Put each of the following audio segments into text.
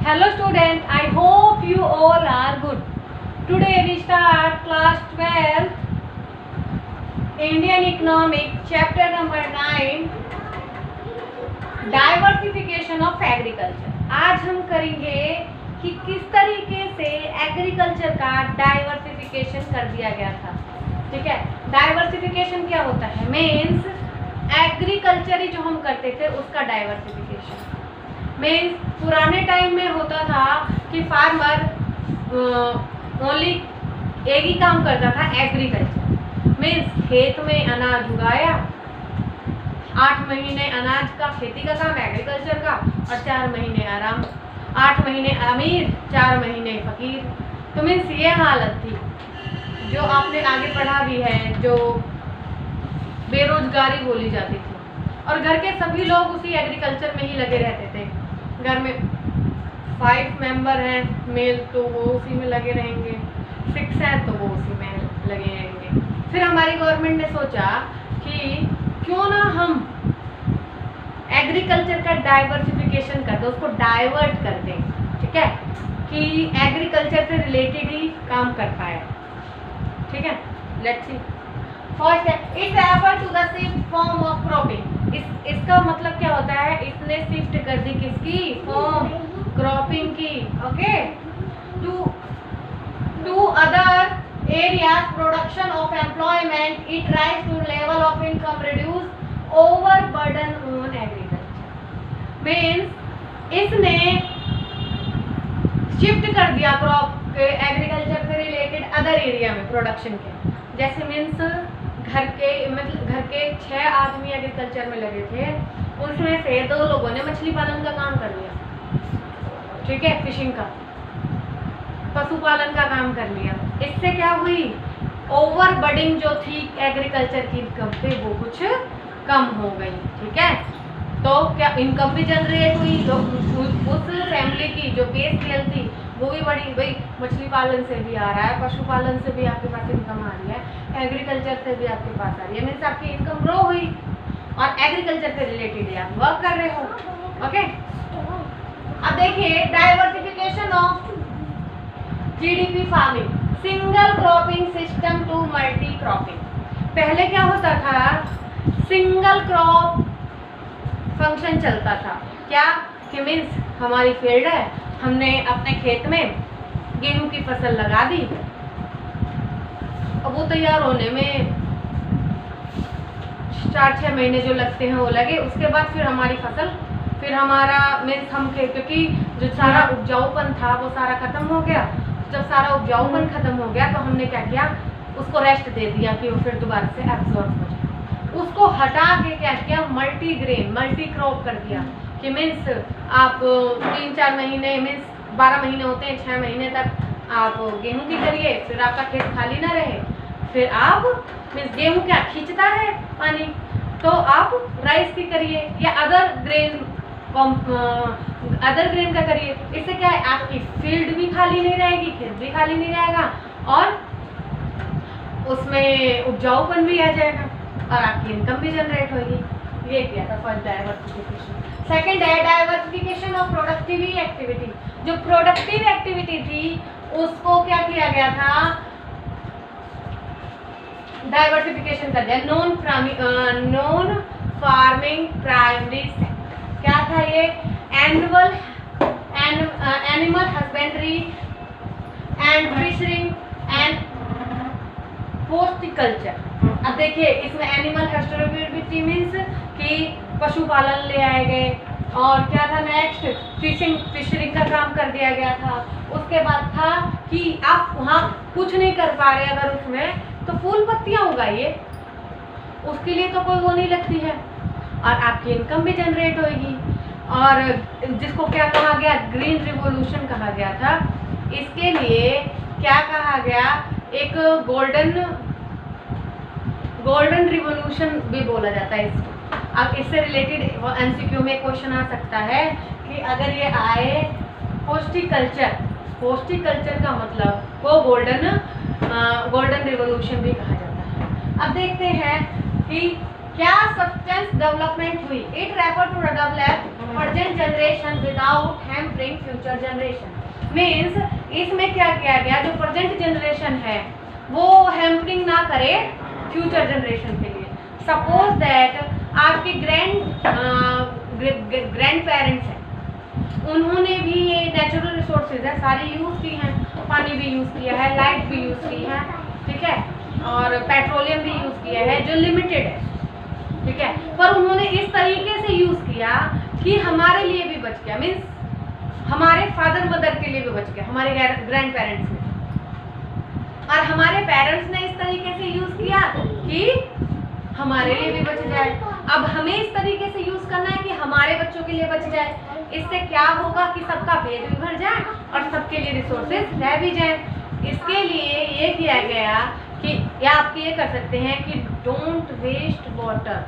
Hello students, I hope you all are good. Today we start class 12 Indian Economic chapter number 9 Diversification of Agriculture. आज हम करेंगे कि किस तरीके से एग्रीकल्चर का डाइवर्सिफिकेशन कर दिया गया था. ठीक है, डाइवर्सिफिकेशन क्या होता है? मीन्स एग्रीकल्चर ही जो हम करते थे उसका डाइवर्सिफिकेशन. मीन्स पुराने टाइम में होता था कि फार्मर ओनली एक ही काम करता था, एग्रीकल्चर. मीन्स खेत में अनाज उगाया, 8 महीने अनाज का खेती का काम एग्रीकल्चर का, और 4 महीने आराम. 8 महीने अमीर, 4 महीने फकीर. तो मीन्स ये हालत थी. जो आपने आगे पढ़ा भी है, जो बेरोजगारी बोली जाती थी, और घर के सभी लोग उसी एग्रीकल्चर में ही लगे रहते थे. घर में 5 मेंबर हैं मेल, तो वो उसी में लगे रहेंगे. 6 हैं तो वो उसी में लगे रहेंगे. फिर हमारी गवर्नमेंट ने सोचा कि क्यों ना हम एग्रीकल्चर का डाइवर्सिफिकेशन कर दें, उसको डाइवर्ट कर दें. ठीक है, कि एग्रीकल्चर से रिलेटेड ही काम कर पाए. ठीक है, लेट्स सी. फर्स्ट है, it's refer to the shift form of cropping. इसका मतलब क्या होता है? इसने शिफ्ट कर दी किसकी फॉर्म? क्रॉपिंग की. Okay, to other areas production of employment. It rise to level of income reduce overburden on agriculture. Means इसने शिफ्ट कर दिया क्रॉप एग्रीकल्चर से रिलेटेड अदर एरिया में प्रोडक्शन के. जैसे मीन्स घर के 6 आदमी एग्रीकल्चर में लगे थे, उसमें से 2 लोगों ने मछली पालन का काम कर लिया. ठीक है, फिशिंग का, पशुपालन का काम कर लिया. इससे क्या हुई? ओवरबर्डिंग जो थी एग्रीकल्चर की इनकम पे, वो कुछ कम हो गई. ठीक है, तो क्या इनकम भी जनरेट हुई. तो उस फैमिली की जो बेस स्केल थी वो भी बढ़ी. भाई मछली पालन से भी आ रहा है, पशुपालन से भी आपके पास इनकम आ रही है, एग्रीकल्चर से भी आपके पास आ रही है. मीन्स आपकी इनकम ग्रो हुई और एग्रीकल्चर से रिलेटेड आप वर्क कर रहे हो. ओके, अब देखिए diversification of GDP farming, single cropping system to multi cropping. पहले क्या होता था? सिंगल क्रॉप फंक्शन चलता था. क्या कि मीन्स हमारी फील्ड है, हमने अपने खेत में गेहूं की फसल लगा दी, अब वो तैयार होने में 4-6 महीने जो लगते हैं वो लगे. उसके बाद फिर हमारी फसल, फिर हमारा मीन्स हम क्योंकि जो सारा उपजाऊपन था वो सारा खत्म हो गया. जब सारा उपजाऊपन खत्म हो गया तो हमने क्या किया? उसको रेस्ट दे दिया कि वो फिर दोबारा से एब्जॉर्ब हो जाए. उसको हटा के क्या किया? मल्टी ग्रेन, मल्टी क्रॉप कर दिया. कि मीन्स आप 3-4 महीने, मीन्स 12 महीने होते हैं, 6 महीने तक आप गेहूं की करिए, फिर आपका खेत खाली ना रहे. फिर आप मीन्स गेहूं क्या खींचता है पानी, तो आप राइस की करिए या अदर ग्रेन का करिए. इससे क्या है? आपकी फील्ड भी खाली नहीं रहेगी, खेत भी खाली नहीं रहेगा, और उसमें उपजाऊपन भी आ जाएगा और आपकी इनकम भी जनरेट होगी. ये किया था फर्स्ट डाइवर्सिफिकेशन. सेकंड है डाइवर्सिफिकेशन ऑफ प्रोडक्टिव एक्टिविटी. जो प्रोडक्टिव एक्टिविटी थी उसको क्या किया गया था? डाइवर्सिफिकेशन कर दिया. Non farming primary sector. क्या था ये? Animal husbandry and fishering and horticulture. अब देखिए इसमें एनिमल हस्बेंड्री मीन्स कि पशुपालन ले आए गए, और क्या था नेक्स्ट? फिशरिंग का काम कर दिया गया था. उसके बाद था कि आप वहाँ कुछ नहीं कर पा रहे अगर उसमें, तो फूल पत्तियाँ उगाइए, उसके लिए तो कोई वो नहीं लगती है, और आपकी इनकम भी जनरेट होगी. और जिसको क्या कहा गया? ग्रीन रिवॉल्यूशन कहा गया था. इसके लिए क्या कहा गया? एक गोल्डन रिवॉल्यूशन भी बोला जाता है इसको. अब इससे रिलेटेड एमसीक्यू में क्वेश्चन आ सकता है कि अगर ये आए हॉर्टिकल्चर का मतलब वो गोल्डन रिवॉल्यूशन भी कहा जाता है. अब देखते हैं कि क्या सब्सटेंस डेवलपमेंट हुई. It refer to develop present generation without hampering future generation. Means इसमें क्या किया गया, जो प्रेजेंट जनरेशन है वो हैम्परिंग ना करे फ्यूचर जनरेशन के लिए। सपोज दैट आपके ग्रैंड पेरेंट्स हैं, उन्होंने भी ये नेचुरल रिसोर्सेज है सारी यूज़ की हैं, पानी भी यूज़ किया है, लाइट भी यूज़ की है, ठीक है, और पेट्रोलियम भी यूज़ किया है जो लिमिटेड है, ठीक है, पर उन्होंने इस तरीके से यूज़ किया कि हमारे लिए भी बच गया, मीन्स हमारे फादर मदर के लिए भी बच गया, हमारे ग्रैंड पेरेंट्स ने, और हमारे पेरेंट्स ने इस तरीके से यूज़ किया कि हमारे लिए भी बच जाए। अब हमें इस तरीके से यूज़ करना है कि हमारे बच्चों के लिए बच जाए। इससे क्या होगा कि सबका पेट भी भर जाए और सबके लिए रिसोर्सेज रह भी जाए। इसके लिए ये किया गया कि या आप ये कर सकते हैं कि डोंट वेस्ट वाटर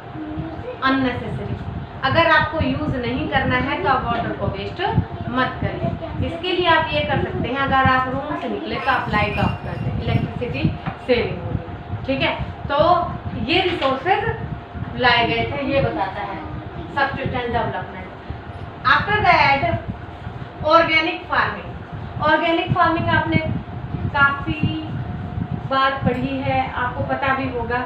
अननेसेसरी। अगर आपको यूज़ नहीं करना है तो आप वाटर को वेस्ट मत करिए। इसके लिए आप ये कर सकते हैं, अगर आप रूम से निकले तो आप लाइट ऑफ कर दें, इलेक्ट्रिसिटी सेविंग होगी, ठीक है। तो ये रिसोर्सेज लाए गए थे, ये बताता है subsistence development. After that organic farming. Organic farming आपने काफ़ी बार पढ़ी है, आपको पता भी होगा,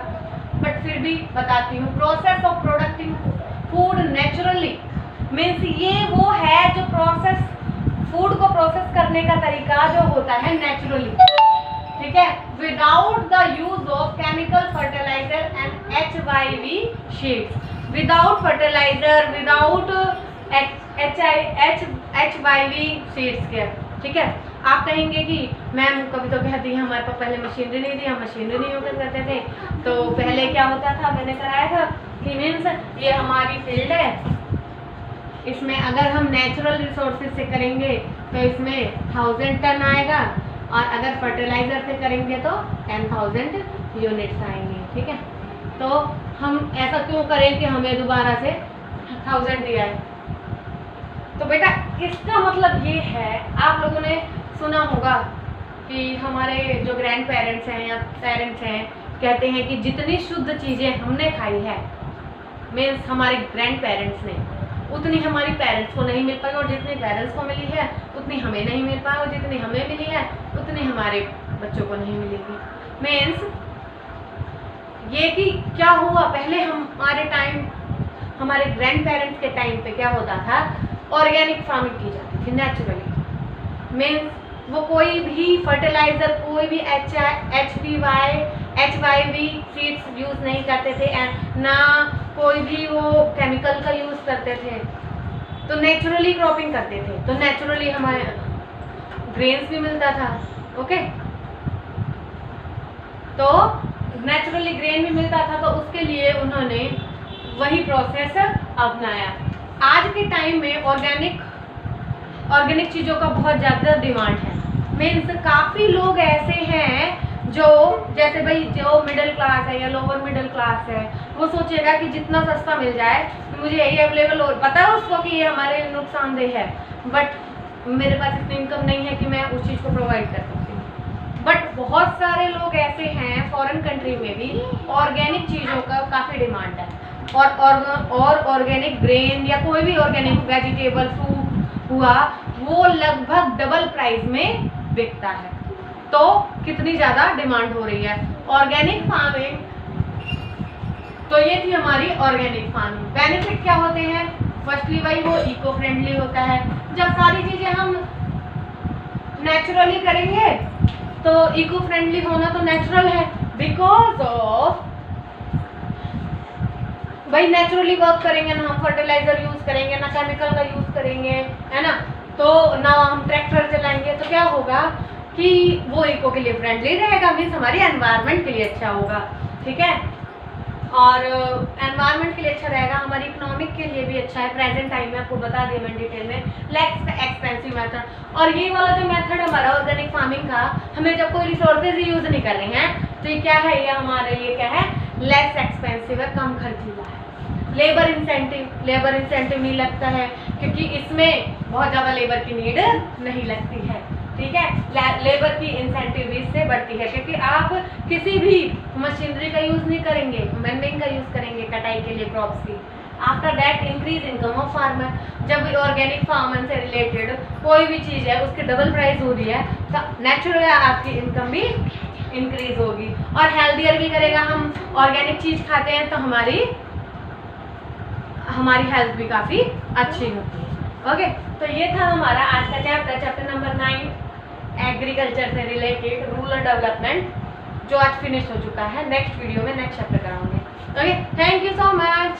बट फिर भी बताती हूँ। Process of प्रोडक्टिंग food naturally, means ये वो है जो प्रोसेस, फूड को प्रोसेस करने का तरीका जो होता है नेचुरली, ठीक है, without the use of chemical fertiliser and HYV seeds. Without fertiliser, without HYV seeds के, ठीक है। आप कहेंगे कि मैम कभी तो कहती है हमारे पास पहले मशीनरी नहीं थी, हम मशीनरी नहीं यूज करते थे, तो पहले क्या होता था, मैंने कराया था कि मीन्स ये हमारी फील्ड है, इसमें अगर हम नेचुरल रिसोर्सेज से करेंगे तो इसमें 1000 टन आएगा, और अगर फर्टिलाइजर से करेंगे तो 10,000 यूनिट्स आएंगे, ठीक है। तो हम ऐसा क्यों करें कि हमें दोबारा से 1000 दिया है। तो बेटा इसका मतलब ये है, आप लोगों ने सुना होगा कि हमारे जो ग्रैंड पेरेंट्स हैं या पेरेंट्स हैं कहते हैं कि जितनी शुद्ध चीज़ें हमने खाई है, मीन्स हमारे ग्रैंड पेरेंट्स ने, उतनी हमारी पेरेंट्स को नहीं मिल पाई, और जितनी पेरेंट्स को मिली है उतनी हमें नहीं मिल पाई, और जितनी हमें मिली है उतनी हमारे बच्चों को नहीं मिलेगी। मीन्स ये कि क्या हुआ, पहले हमारे टाइम, हमारे ग्रैंड पेरेंट्स के टाइम पे क्या होता था, ऑर्गेनिक फार्मिंग की जाती थी नेचुरली। मीन्स वो कोई भी फर्टिलाइज़र, कोई भी HYV सीड्स यूज़ नहीं करते थे, एंड ना कोई भी वो केमिकल का यूज़ करते थे, तो नेचुरली क्रॉपिंग करते थे, तो नेचुरली हमारे ग्रेन्स भी मिलता था, ओके। तो नेचुरली ग्रेन भी मिलता था, तो उसके लिए उन्होंने वही प्रोसेस अपनाया। आज के टाइम में ऑर्गेनिक चीज़ों का बहुत ज़्यादा डिमांड है। मीन्स काफ़ी लोग ऐसे हैं जो, जैसे भाई जो मिडिल क्लास है या लोअर मिडिल क्लास है, वो सोचेगा कि जितना सस्ता मिल जाए तो मुझे यही अवेलेबल हो, पता है उसको कि ये हमारे नुकसानदेह है, बट मेरे पास इतनी इनकम नहीं है कि मैं उस चीज़ को प्रोवाइड कर सकती हूँ। बट बहुत सारे लोग ऐसे हैं फॉरेन कंट्री में भी ऑर्गेनिक चीज़ों का काफ़ी डिमांड है, और ऑर्गेनिक ग्रेन या कोई भी ऑर्गेनिक वेजिटेबल फ्रूट हुआ, वो लगभग डबल प्राइस में बिकता है। तो कितनी ज़्यादा डिमांड हो रही है ऑर्गेनिक फार्मिंग। तो ये थी हमारी ऑर्गेनिक फार्मिंग। बेनिफिट क्या होते हैं, फर्स्टली भाई वो इको फ्रेंडली होता है। जब सारी चीज़ें हम नेचुरली करेंगे तो इको फ्रेंडली होना तो नेचुरल है, बिकॉज ऑफ भाई नेचुरली वर्क करेंगे ना, हम फर्टिलाइजर यूज़ करेंगे ना, केमिकल का यूज़ करेंगे, है ना, तो ना हम ट्रैक्टर चलाएंगे, तो क्या होगा कि वो इको के लिए फ्रेंडली रहेगा, मीन्स हमारी एनवायरनमेंट के लिए अच्छा होगा, ठीक है। और एनवायरनमेंट के लिए अच्छा रहेगा, हमारी इकोनॉमिक के लिए भी अच्छा है। प्रेजेंट टाइम में आपको बता दिया मैंने डिटेल में, लेस एक्सपेंसिव मेथड। और ये वाला जो मेथड हमारा ऑर्गेनिक फार्मिंग का, हमें जब कोई रिसोर्सेज यूज़ नहीं कर रहे हैं तो ये क्या है, ये हमारे लिए क्या है, लेस एक्सपेंसिव है, कम खर्चीला है। लेबर इंसेंटिव नहीं लगता है, क्योंकि इसमें बहुत ज़्यादा लेबर की नीड नहीं लगती है, ठीक है। लेबर की इंसेंटिव इससे बढ़ती है, क्योंकि आप किसी भी मशीनरी का यूज़ नहीं करेंगे, मैनमेन का यूज़ करेंगे कटाई के लिए क्रॉप्स की, after that increase income of farmer. जब ऑर्गेनिक फार्मर से रिलेटेड कोई भी चीज़ है उसकी डबल प्राइस हो रही है तो नेचुरली आपकी इनकम भी इंक्रीज होगी और हेल्दियर भी करेगा। हम ऑर्गेनिक चीज़ खाते हैं तो हमारी हेल्थ भी काफ़ी अच्छी होती है। ओके, तो ये था हमारा आज का चैप्टर नंबर 9 एग्रीकल्चर से रिलेटेड रूरल डेवलपमेंट, जो आज फिनिश हो चुका है। नेक्स्ट वीडियो में नेक्स्ट चैप्टर कराऊंगे। Okay, thank you so much.